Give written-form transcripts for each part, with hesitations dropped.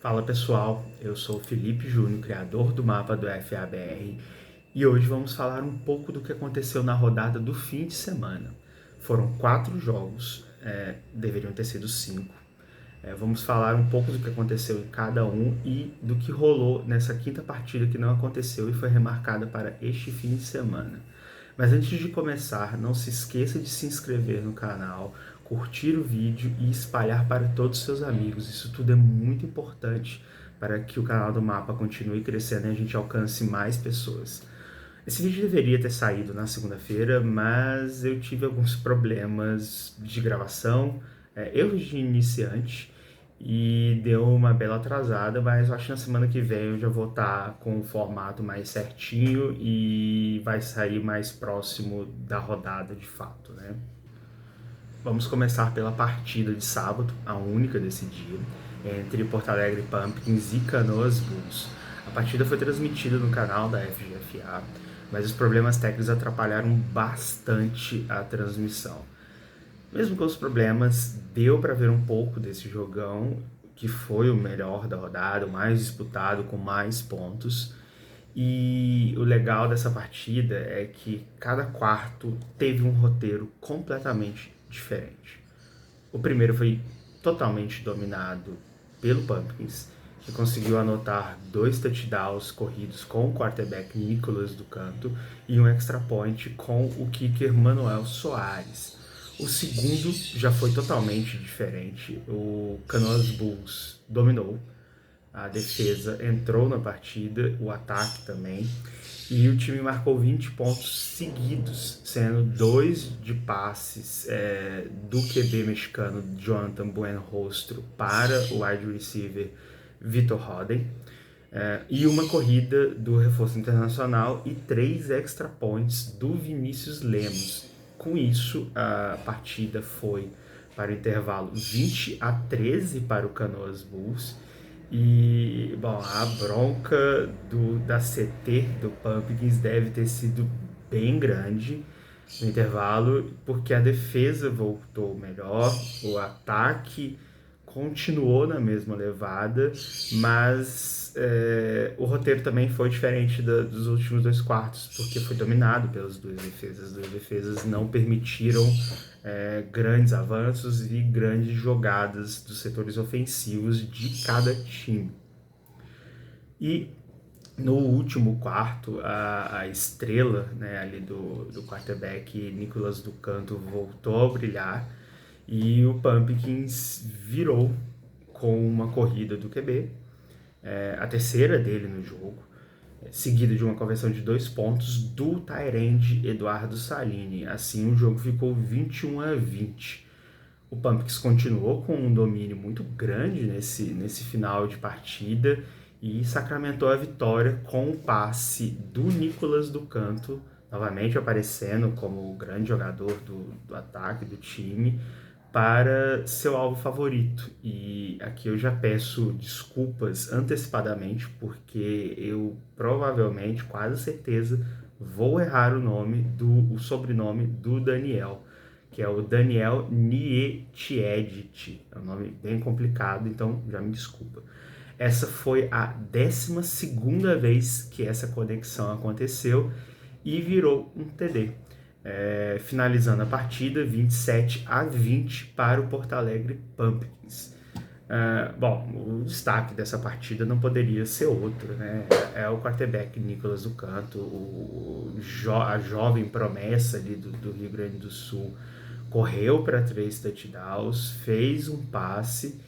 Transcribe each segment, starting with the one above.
Fala pessoal, eu sou o Felipe Júnior, criador do mapa do FABR, e hoje vamos falar um pouco do que aconteceu na rodada do fim de semana. Foram 4 jogos, deveriam ter sido 5. Vamos falar um pouco do que aconteceu em cada um e do que rolou nessa quinta partida que não aconteceu e foi remarcada para este fim de semana. Mas antes de começar, não se esqueça de se inscrever no canal, curtir o vídeo e espalhar para todos os seus amigos. Isso tudo é muito importante para que o canal do Mapa continue crescendo e a gente alcance mais pessoas. Esse vídeo deveria ter saído na segunda-feira, mas eu tive alguns problemas de gravação, erros de iniciante, e deu uma bela atrasada, mas eu acho que na semana que vem eu já vou estar com o formato mais certinho e vai sair mais próximo da rodada de fato, né? Vamos começar pela partida de sábado, a única desse dia, entre Porto Alegre Pumpkins e Canoas Bulls. A partida foi transmitida no canal da FGFA, mas os problemas técnicos atrapalharam bastante a transmissão. Mesmo com os problemas, deu para ver um pouco desse jogão, que foi o melhor da rodada, o mais disputado, com mais pontos. E o legal dessa partida é que cada quarto teve um roteiro completamente diferente. O primeiro foi totalmente dominado pelo Pumpkins, que conseguiu anotar 2 touchdowns corridos com o quarterback Nicolas do Canto e um extra point com o kicker Manuel Soares. O segundo já foi totalmente diferente. O Canoas Bulls dominou, a defesa entrou na partida, o ataque também, e o time marcou 20 pontos seguidos, sendo 2 de passes do QB mexicano Jonathan Buenrostro para o wide receiver Vitor Roden, e uma corrida do reforço internacional e 3 extra points do Vinícius Lemos. Com isso, a partida foi para o intervalo 20-13 para o Canoas Bulls. E, bom, a bronca da CT do Pumpkins deve ter sido bem grande no intervalo, porque a defesa voltou melhor, o ataque continuou na mesma levada, mas o roteiro também foi diferente dos últimos 2 quartos, porque foi dominado pelas 2 defesas. As 2 defesas não permitiram grandes avanços e grandes jogadas dos setores ofensivos de cada time. E no último quarto, a estrela, né, ali do quarterback Nicolas do Canto voltou a brilhar e o Pumpkins virou com uma corrida do QB, a terceira dele no jogo, seguida de uma conversão de 2 pontos do tight end Eduardo Salini. Assim, o jogo ficou 21-20. O Pumpkins continuou com um domínio muito grande nesse final de partida e sacramentou a vitória com o passe do Nicolas do Canto, novamente aparecendo como o grande jogador do ataque do time, para seu alvo favorito. E aqui eu já peço desculpas antecipadamente, porque eu provavelmente, quase certeza, vou errar o sobrenome do Daniel, que é o Daniel Nietiedit. É um nome bem complicado, então já me desculpa. Essa foi a 12ª vez que essa conexão aconteceu e virou um TD. Finalizando a partida 27-20 para o Porto Alegre Pumpkins. Bom, o destaque dessa partida não poderia ser outro, né? É o quarterback Nicolas do Canto, a jovem promessa ali do Rio Grande do Sul, correu para 3 touchdowns, fez um passe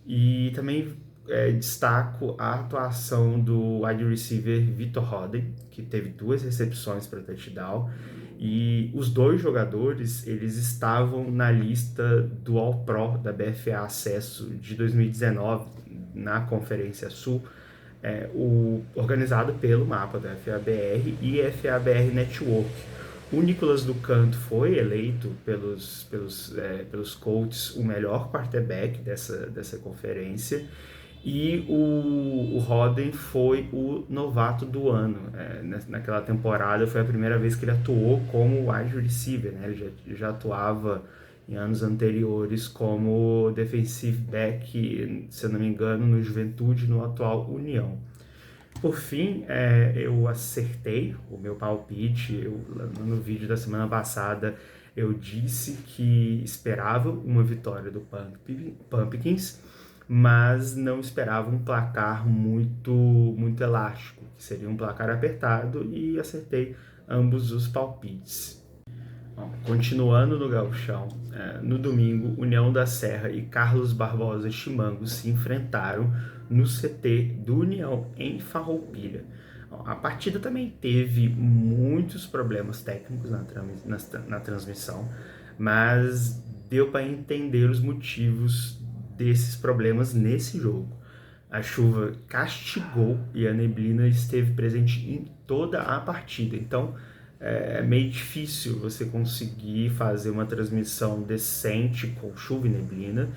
e também destaco a atuação do wide receiver Vitor Roden, que teve 2 recepções para touchdown, e os 2 jogadores eles estavam na lista do All-Pro da BFA Acesso de 2019 na Conferência Sul, organizado pelo mapa da FABR e FABR Network. O Nicolas do Canto foi eleito pelos coaches o melhor quarterback dessa conferência, e o Roden foi o novato do ano. Naquela temporada foi a primeira vez que ele atuou como wide receiver, né? Ele já atuava em anos anteriores como defensive back, se eu não me engano, no Juventude, no atual União. Por fim, eu acertei o meu palpite. No vídeo da semana passada eu disse que esperava uma vitória do Pumpkins, mas não esperava um placar muito elástico, que seria um placar apertado, e acertei ambos os palpites. Bom, continuando no gauchão, no domingo, União da Serra e Carlos Barbosa Chimango se enfrentaram no CT do União, em Farroupilha. Bom, a partida também teve muitos problemas técnicos na transmissão, mas deu para entender os motivos desses problemas nesse jogo. A chuva castigou e a neblina esteve presente em toda a partida, então é meio difícil você conseguir fazer uma transmissão decente com chuva e neblina,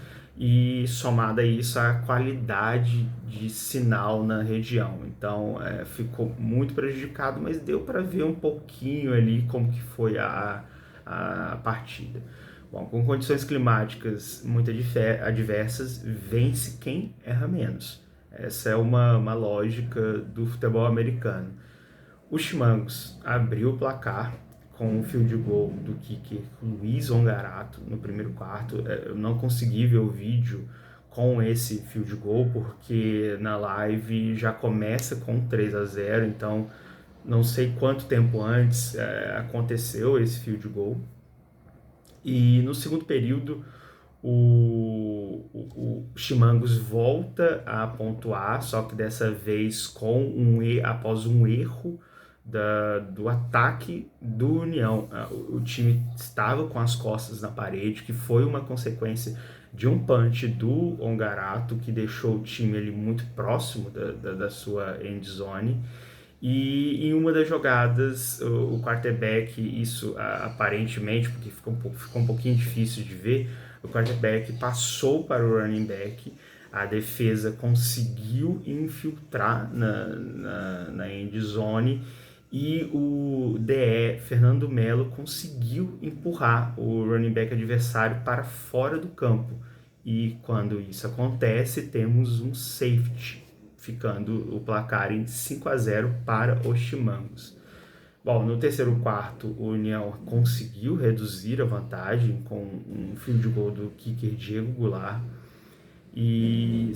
e somada a isso a qualidade de sinal na região. Então ficou muito prejudicado, mas deu para ver um pouquinho ali como que foi a partida. Bom, com condições climáticas muito adversas, vence quem erra menos. Essa é uma lógica do futebol americano. O Chimangos abriu o placar com um field goal do kicker Luiz Ongarato no primeiro quarto. Eu não consegui ver o vídeo com esse field goal porque na live já começa com 3-0, então não sei quanto tempo antes aconteceu esse field goal. E no segundo período, o Chimangos volta a pontuar, só que dessa vez após um erro do ataque do União. O time estava com as costas na parede, que foi uma consequência de um punch do Ongarato, que deixou o time ali muito próximo da sua end zone. E em uma das jogadas, o quarterback, isso aparentemente, porque ficou um pouquinho difícil de ver, o quarterback passou para o running back, a defesa conseguiu infiltrar na end zone, e o DE, Fernando Melo, conseguiu empurrar o running back adversário para fora do campo. E quando isso acontece, temos um safety, ficando o placar em 5-0 para os Chimangos. Bom, no terceiro quarto, o União conseguiu reduzir a vantagem com um field goal do kicker Diego Goulart. E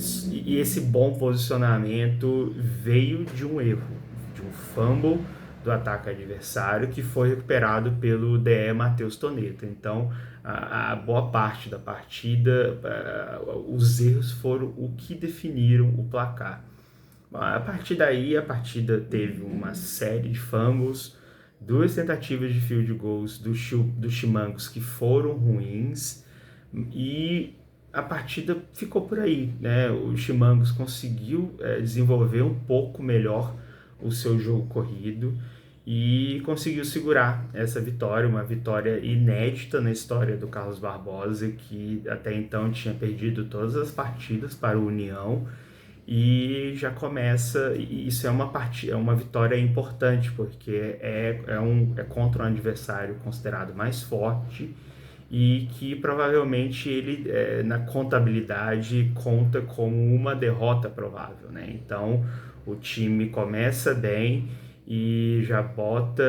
esse bom posicionamento veio de um erro, de um fumble do ataque adversário, que foi recuperado pelo DE Matheus Toneta. Então, a boa parte da partida, os erros foram o que definiram o placar. A partir daí, a partida teve uma série de fumbles, duas tentativas de field goals do Chimangos que foram ruins, e a partida ficou por aí, né? O Chimangos conseguiu desenvolver um pouco melhor o seu jogo corrido e conseguiu segurar essa vitória, uma vitória inédita na história do Carlos Barbosa, que até então tinha perdido todas as partidas para o União. E já começa, e isso é uma vitória importante, porque é contra um adversário considerado mais forte, e que provavelmente ele, na contabilidade, conta como uma derrota provável, né? Então, o time começa bem e já bota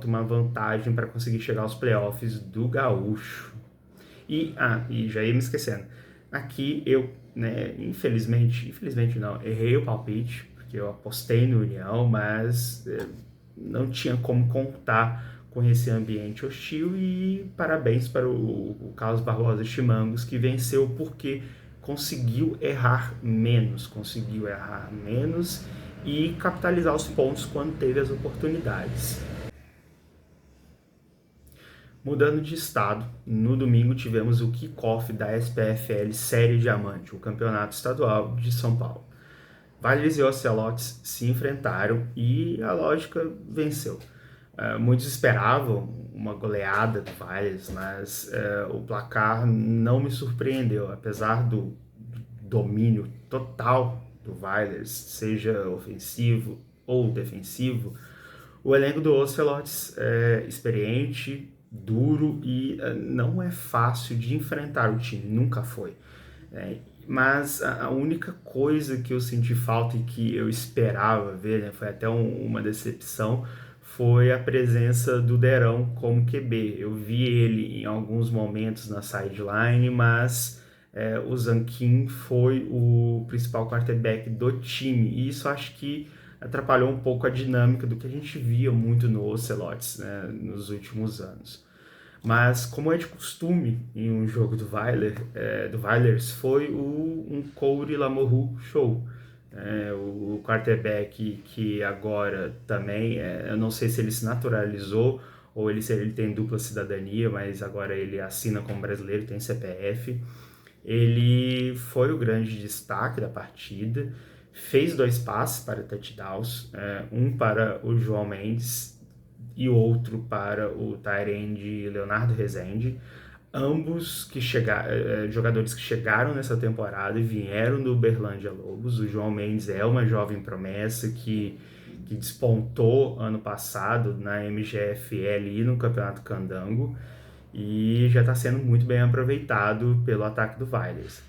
uma vantagem para conseguir chegar aos playoffs do Gaúcho. E já ia me esquecendo, aqui eu, né, infelizmente não, errei o palpite, porque eu apostei no União, mas não tinha como contar com esse ambiente hostil. E parabéns para o Carlos Barbosa Chimangos, que venceu porque conseguiu errar menos e capitalizar os pontos quando teve as oportunidades. Mudando de estado, no domingo tivemos o kickoff da SPFL Série Diamante, o campeonato estadual de São Paulo. Valles e Ocelotes se enfrentaram e a lógica venceu. Muitos esperavam uma goleada do Valles, mas o placar não me surpreendeu, apesar do domínio total do Valles, seja ofensivo ou defensivo. O elenco do Ocelotes é experiente, duro e não é fácil de enfrentar o time, nunca foi. Mas a única coisa que eu senti falta e que eu esperava ver, né, foi até uma decepção, foi a presença do Derão como QB. Eu vi ele em alguns momentos na sideline, mas o Zankin foi o principal quarterback do time. E isso acho que atrapalhou um pouco a dinâmica do que a gente via muito no Ocelots, né, nos últimos anos. Mas, como é de costume em um jogo do Weilers, foi um Corey Lamorru show. O quarterback que agora também, eu não sei se ele se naturalizou ou se ele tem dupla cidadania, mas agora ele assina como brasileiro, tem CPF. Ele foi o grande destaque da partida, fez 2 passes para touchdowns, um para o João Mendes e outro para o tight end Leonardo Rezende, ambos jogadores que chegaram nessa temporada e vieram do Uberlândia Lobos. O João Mendes é uma jovem promessa que despontou ano passado na MGFL e no Campeonato Candango e já está sendo muito bem aproveitado pelo ataque do Weilers.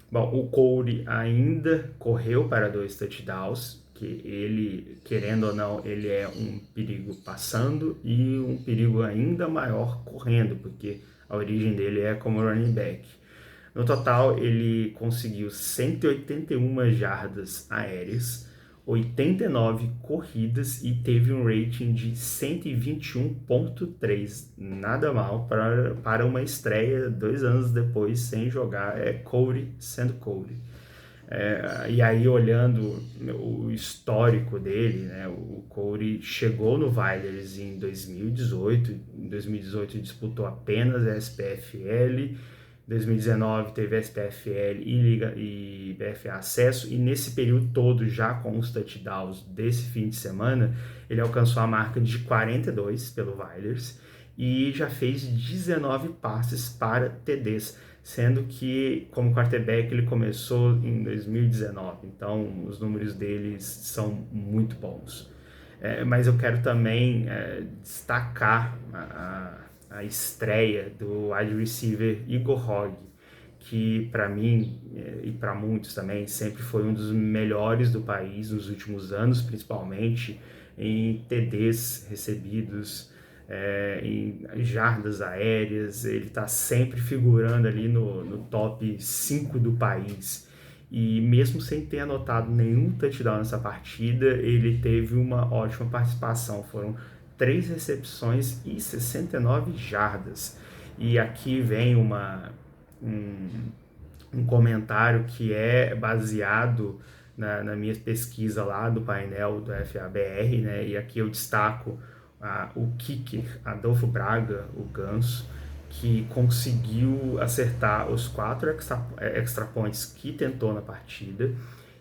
Bom, o Corey ainda correu para 2 touchdowns, que ele, querendo ou não, ele é um perigo passando e um perigo ainda maior correndo, porque a origem dele é como running back. No total, ele conseguiu 181 jardas aéreas, 89 corridas e teve um rating de 121,3. Nada mal para uma estreia 2 anos depois sem jogar. É Corey sendo Corey. E aí, olhando o histórico dele, né, o Corey chegou no Weilers em 2018. Em 2018 disputou apenas a SPFL. 2019 teve SPFL e BFA Acesso, e nesse período todo, já com os touchdowns desse fim de semana, ele alcançou a marca de 42 pelo Weilers e já fez 19 passes para TDs, sendo que como quarterback ele começou em 2019, então os números deles são muito bons. Mas eu quero também destacar a estreia do wide receiver Igor Hogg, que para mim e para muitos também sempre foi um dos melhores do país nos últimos anos, principalmente em TDs recebidos, em jardas aéreas. Ele está sempre figurando ali no top 5 do país. E mesmo sem ter anotado nenhum touchdown nessa partida, ele teve uma ótima participação. Foram 3 recepções e 69 jardas. E aqui vem um comentário que é baseado na minha pesquisa lá do painel do FABR, né? E aqui eu destaco o kicker Adolfo Braga, o Ganso, que conseguiu acertar os 4 extra points que tentou na partida,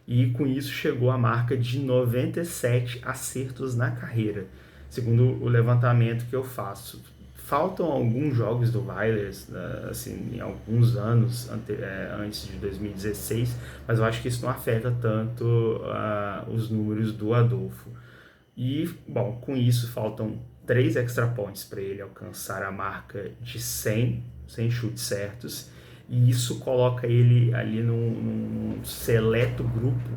e com isso chegou à marca de 97 acertos na carreira, segundo o levantamento que eu faço. Faltam alguns jogos do Weilers, assim, em alguns anos antes de 2016, mas eu acho que isso não afeta tanto os números do Adolfo. E, bom, com isso faltam 3 extra points para ele alcançar a marca de 100 chutes certos, e isso coloca ele ali num seleto grupo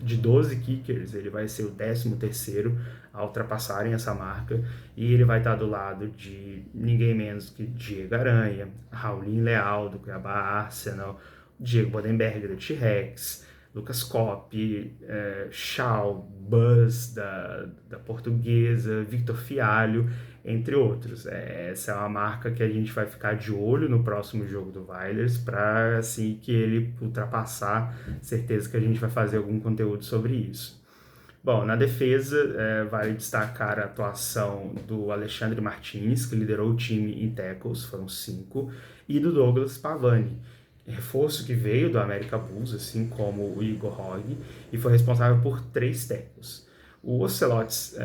de 12 kickers. Ele vai ser o 13º a ultrapassarem essa marca, e ele vai estar do lado de ninguém menos que Diego Aranha, Raulin Leal do Cuiabá Arsenal, Diego Bodenberger do T-Rex, Lucas Kopp, Shaw, Buzz da Portuguesa, Victor Fialho, entre outros. Essa é uma marca que a gente vai ficar de olho no próximo jogo do Weilers, para assim que ele ultrapassar, certeza que a gente vai fazer algum conteúdo sobre isso. Bom, na defesa, vale destacar a atuação do Alexandre Martins, que liderou o time em tackles, foram 5, e do Douglas Pavani, reforço que veio do América Bulls, assim como o Igor Hogg, e foi responsável por 3 tackles. O Ocelots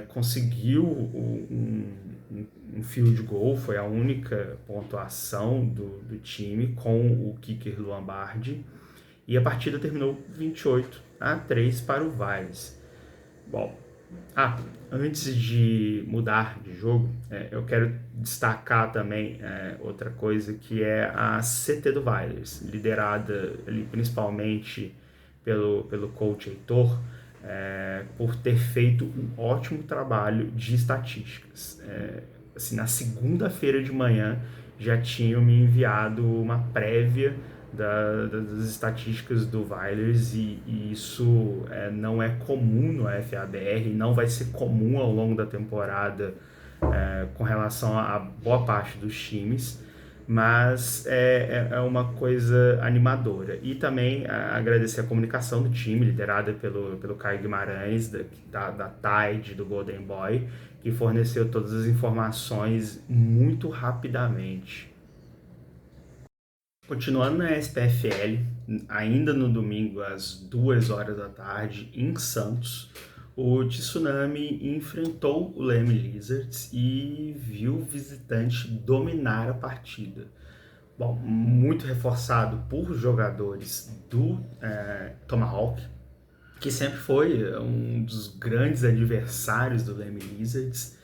conseguiu um field goal, foi a única pontuação do time com o kicker Luan Bardi, e a partida terminou 28-3 para o Weilers. Bom, Ah, antes de mudar de jogo, eu quero destacar também outra coisa que é a CT do Vailers, liderada ali, principalmente pelo coach Heitor, por ter feito um ótimo trabalho de estatísticas. Assim, na segunda-feira de manhã já tinham me enviado uma prévia das estatísticas do Vailers e isso não é comum no FABR, não vai ser comum ao longo da temporada com relação a boa parte dos times, mas é uma coisa animadora. E também agradecer a comunicação do time, liderada pelo Caio Guimarães, da Tide, do Golden Boy, que forneceu todas as informações muito rapidamente. Continuando na SPFL, ainda no domingo às 2 horas da tarde, em Santos, o Tsunami enfrentou o Leme Lizards e viu o visitante dominar a partida. Bom, muito reforçado por jogadores do Tomahawk, que sempre foi um dos grandes adversários do Leme Lizards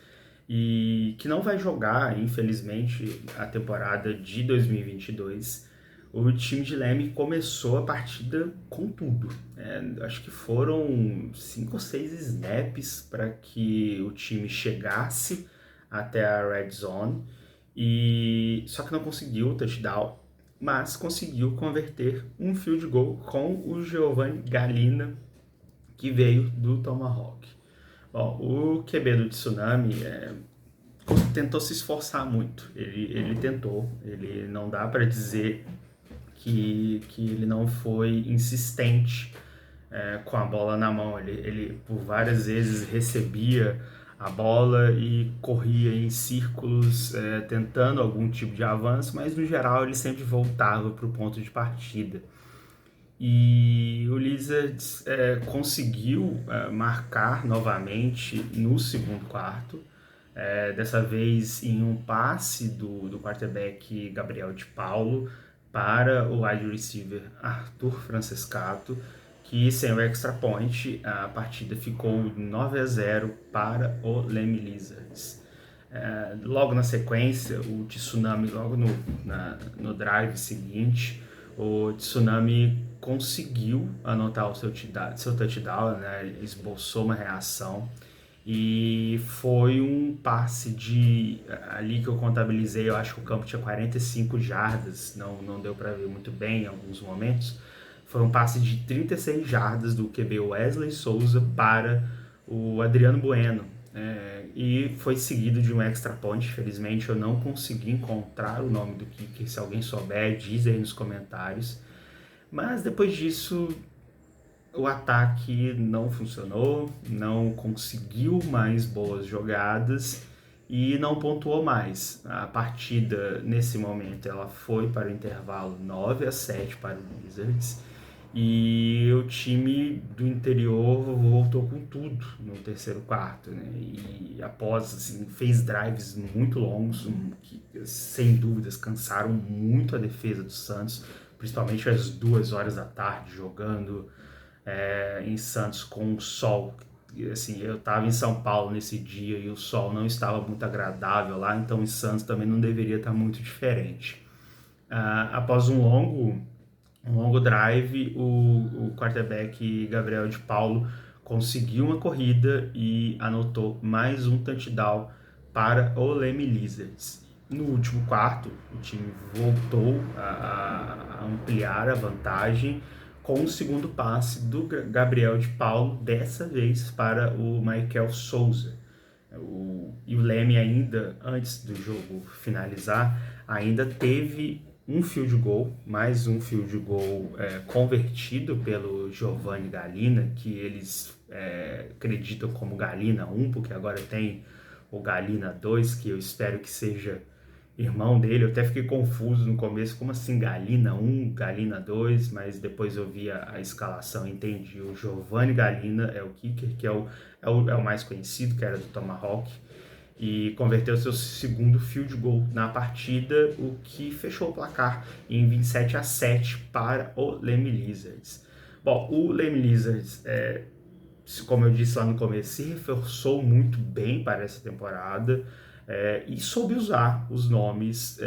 e que não vai jogar, infelizmente, a temporada de 2022. O time de Leme começou a partida com tudo. Acho que foram 5 ou 6 snaps para que o time chegasse até a red zone e só que não conseguiu o touchdown, mas conseguiu converter um field goal com o Giovanni Galina, que veio do Tomahawk. Bom, o QB do Tsunami tentou se esforçar muito. Ele tentou. Ele não dá para dizer que ele não foi insistente com a bola na mão. Ele por várias vezes recebia a bola e corria em círculos tentando algum tipo de avanço, mas no geral ele sempre voltava para o ponto de partida. E o Lizards conseguiu marcar novamente no segundo quarto, dessa vez em um passe do quarterback Gabriel de Paulo para o wide receiver Arthur Francescato, que sem o extra point a partida ficou 9-0 para o Leme Lizards. Logo na sequência, o Tsunami, logo no drive seguinte, o Tsunami conseguiu anotar o seu touchdown, né? Esboçou uma reação e foi um passe de ali que eu contabilizei, eu acho que o campo tinha 45 jardas, não deu para ver muito bem em alguns momentos. Foi um passe de 36 jardas do QB Wesley Souza para o Adriano Bueno. E foi seguido de um extra point. Felizmente eu não consegui encontrar o nome do kicker. Se alguém souber, diz aí nos comentários. Mas depois disso, o ataque não funcionou, não conseguiu mais boas jogadas e não pontuou mais. A partida, nesse momento, ela foi para o intervalo 9-7 para o Wizards e o time do interior voltou com tudo no terceiro quarto, né? E após, assim, fez drives muito longos, que sem dúvidas cansaram muito a defesa do Santos, principalmente às 2 horas da tarde, jogando em Santos com o sol. E, assim, eu estava em São Paulo nesse dia e o sol não estava muito agradável lá, então em Santos também não deveria estar muito diferente. Após um longo drive, o quarterback Gabriel de Paulo conseguiu uma corrida e anotou mais um touchdown para o Leme Lizards. No último quarto, o time voltou a ampliar a vantagem com o segundo passe do Gabriel de Paulo, dessa vez para o Michael Souza. E o Leme ainda, antes do jogo finalizar, ainda teve um field goal, mais um field goal convertido pelo Giovanni Galina, que eles acreditam como Galina 1, porque agora tem o Galina 2, que eu espero que seja irmão dele. Eu até fiquei confuso no começo, como assim Galina 1, Galina 2, mas depois eu vi a escalação e entendi. O Giovanni Galina é o kicker, que é o mais conhecido, que era do Tomahawk, e converteu seu segundo field goal na partida, o que fechou o placar em 27-7 para o Leme Lizards. Bom, o Leme Lizards como eu disse lá no começo, se reforçou muito bem para essa temporada e soube usar os nomes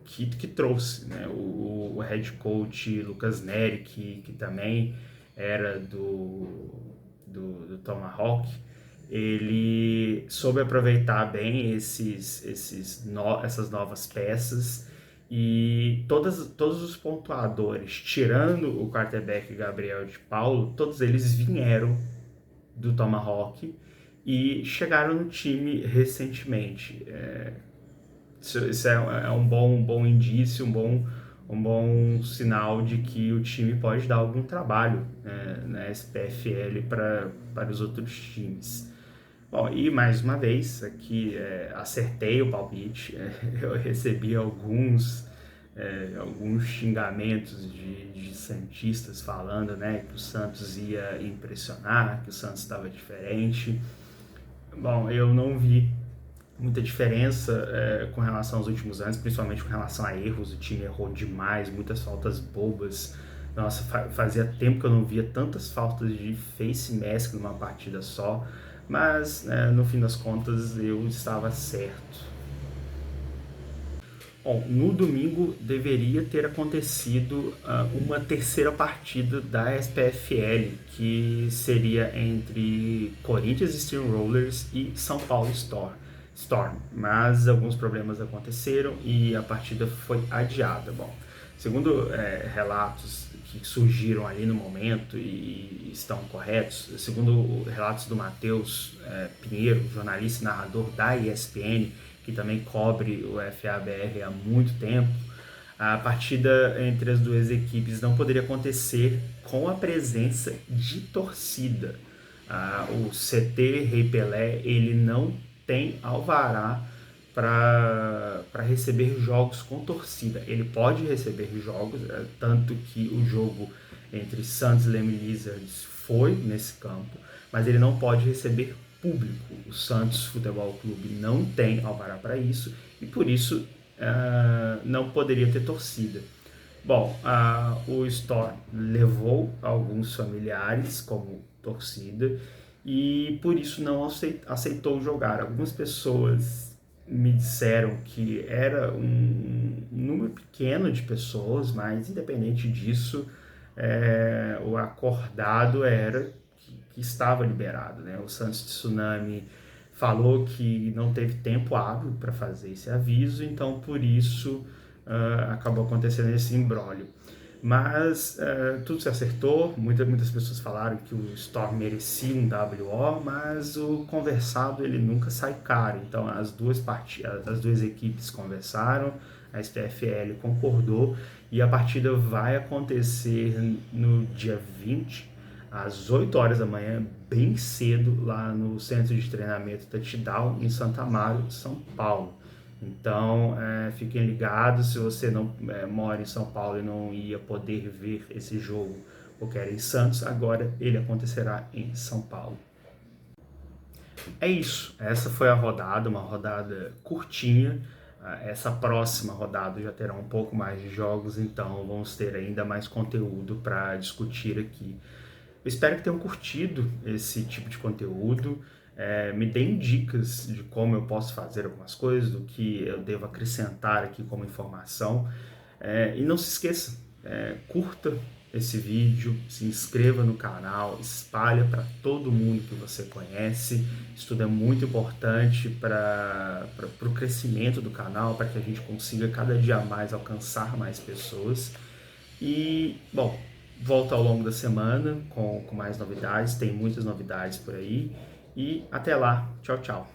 que trouxe, né? O head coach Lucas Neri, que também era do Tomahawk, ele soube aproveitar bem essas novas peças e todos os pontuadores, tirando o quarterback Gabriel de Paulo, todos eles vieram do Tomahawk e chegaram no time recentemente. Isso é um bom indício, um bom sinal de que o time pode dar algum trabalho na SPFL para os outros times. Bom, e mais uma vez, aqui acertei o palpite, eu recebi alguns xingamentos de santistas falando, né, que o Santos ia impressionar, que o Santos estava diferente. Bom, eu não vi muita diferença com relação aos últimos anos, principalmente com relação a erros. O time errou demais, muitas faltas bobas. Nossa, fazia tempo que eu não via tantas faltas de face mask numa partida só, mas no fim das contas eu estava certo. Bom, no domingo deveria ter acontecido uma terceira partida da SPFL, que seria entre Corinthians Steamrollers e São Paulo Storm, mas alguns problemas aconteceram e a partida foi adiada. Bom, segundo relatos que surgiram ali no momento e estão corretos, segundo relatos do Matheus Pinheiro, jornalista e narrador da ESPN, que também cobre o FABR há muito tempo, a partida entre as duas equipes não poderia acontecer com a presença de torcida. O CT Rei Pelé, ele não tem alvará para receber jogos com torcida. Ele pode receber jogos, tanto que o jogo entre Santos e Leme Lizards foi nesse campo, mas ele não pode receber público. O Santos Futebol Clube não tem alvará para isso e por isso não poderia ter torcida. Bom, o Storm levou alguns familiares como torcida e por isso não aceitou jogar. Algumas pessoas me disseram que era um número pequeno de pessoas, mas independente disso, o acordado era que estava liberado, né? O Santos Tsunami falou que não teve tempo hábil para fazer esse aviso, então por isso acabou acontecendo esse imbróglio. Mas tudo se acertou, muitas pessoas falaram que o Storm merecia um WO, mas o conversado ele nunca sai caro. Então as duas equipes conversaram, a SPFL concordou e a partida vai acontecer no dia 20, às 8 horas da manhã, bem cedo, lá no Centro de Treinamento Touchdown, em Santa Amaro, São Paulo. Então, fiquem ligados, se você não mora em São Paulo e não ia poder ver esse jogo porque era em Santos, agora ele acontecerá em São Paulo. É isso, essa foi a rodada, uma rodada curtinha. Essa próxima rodada já terá um pouco mais de jogos, então vamos ter ainda mais conteúdo para discutir aqui. Eu espero que tenham curtido esse tipo de conteúdo. Me deem dicas de como eu posso fazer algumas coisas, do que eu devo acrescentar aqui como informação. E não se esqueça, curta esse vídeo, se inscreva no canal, espalha para todo mundo que você conhece. Isso tudo é muito importante para o crescimento do canal, para que a gente consiga cada dia mais alcançar mais pessoas. E, bom, volto ao longo da semana com mais novidades, tem muitas novidades por aí. E até lá, tchau, tchau.